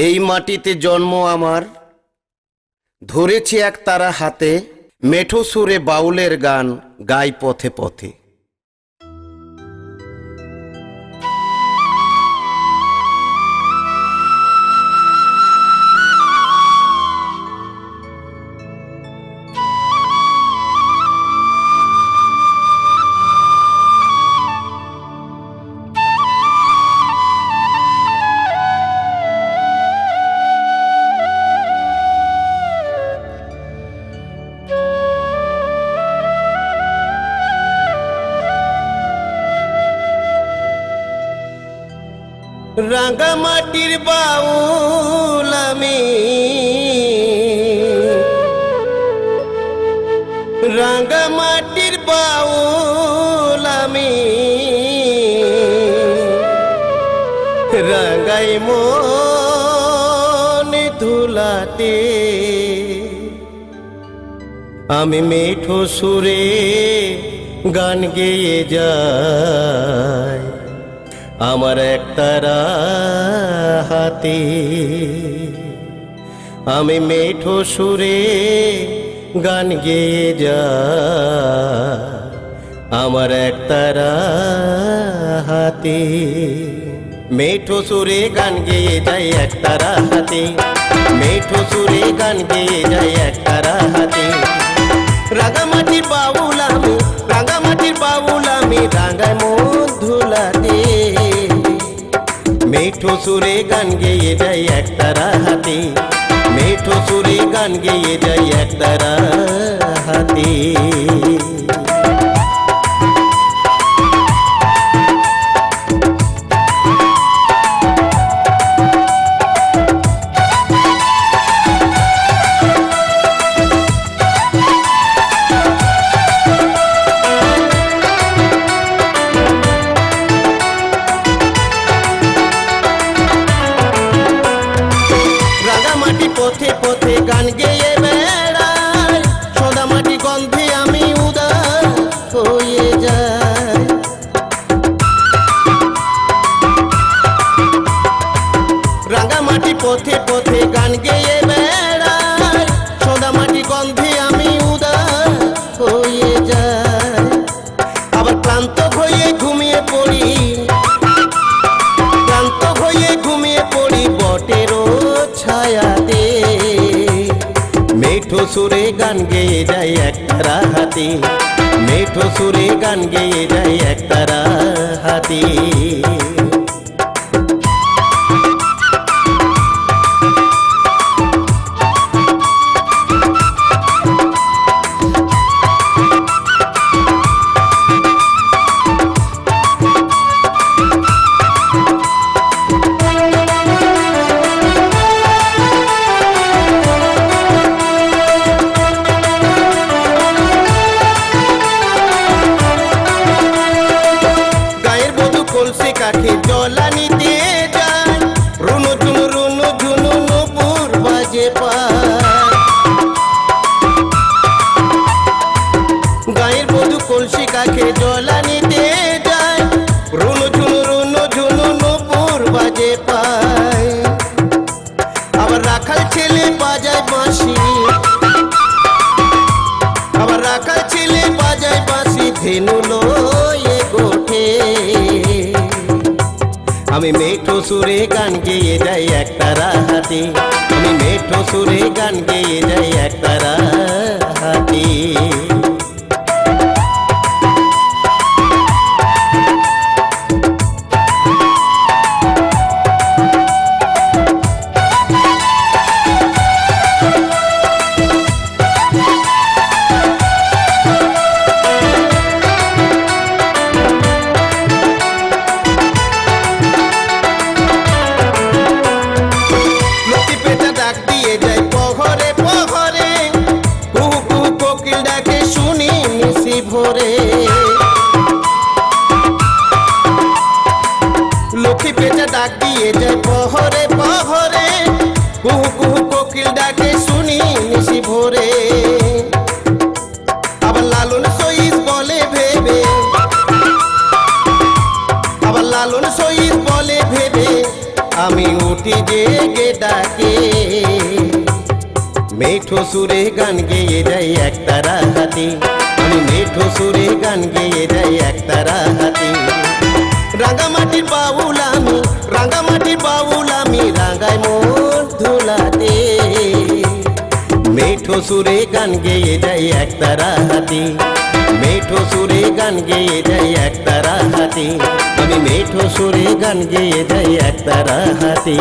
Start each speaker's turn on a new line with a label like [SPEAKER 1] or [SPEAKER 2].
[SPEAKER 1] এই মাটিতে জন্ম আমার, ধরেছি এক তারা হাতে, মেঠো সুরে বাউলের গান গাই পথে পথে। রাঙ্গামাটির বাউল আমি, রাঙ্গামাটির বাউল আমি, রাঙ্গাই মন ধুলাতে আমি মেঠো সুরে গান গেয়ে যাই আমার এক তারা হাতে। আমি মেঠো সুরে গান গেয়ে যাই আমার এক তারা হাতে। মেঠো সুরে গান গেয়ে যাই এক তারা হাতে, মেঠো সুরে গান গেয়ে যাই এক তারা হাতে। রাঙ্গামাটির বাউল আমি, রাঙ্গামাটির বাউল আমি, রাঙ্গাই মন ধুলাতে মেঠো সুরে গান গেয়ে যাই এক তারা হাতে, মেঠো সুরে গান গেয়ে যাই এক তারা হাতে। পথে পথে গান গেয়ে বেড়াই, সোদা মাটি গন্ধে আমি উদাস হয়ে যাই। রাঙ্গামাটি পথে পথে গান গেয়ে বেড়াই, সোদা মাটি গন্ধে আমি উদাস হয়ে যাই। আবার ক্লান্ত হয়ে ঘুমিয়ে পড়ি, ক্লান্ত হয়ে ঘুমিয়ে পড়ি বটেরও ছায়াতে। মেঠো সুরে গান গেয়ে যাই এক তারা হাতে, মেঠো সুরে গান গেয়ে যাই এক তারা হাতে। কলসি কাঠে জলা নিতে যায়, রুনু ঝুনু রুনু ঝুনু নুপুর বাজে পায়। গায়ের বধূ কলসি কাঠে জলা নিতে যায়, রুনু ঝুনু রুনু ঝুনু নুপুর বাজে পায়। আবার রাখাল ছেলে বাজায় বাঁশি, আবার রাখাল ছেলে বাজায় বাঁশি, ধেনু লয়ে গোঠে। আমি মেঠো সুরে গান গেয়ে যাই এক তারা হাতে, আমি মেঠো সুরে গান গেয়ে যাই এক তারা হাতে। ডাকে মেঠো সুরে গান গেয়ে যাই একতারা হাতি আমি মেঠো সুরে গান গেয়ে যাই একতারা হাতি রাঙামাটির বাউল আমি রাঙামাটির বাউল আমি রাঙায় মোর ধুলাতে মেঠো সুরে গান গেয়ে যাই একতারা হাতি মেঠো সুরে গান গেয়ে যাই একতারা হাতি আমি মেঠো সুরে গান গেয়ে যাই একতারা হাতি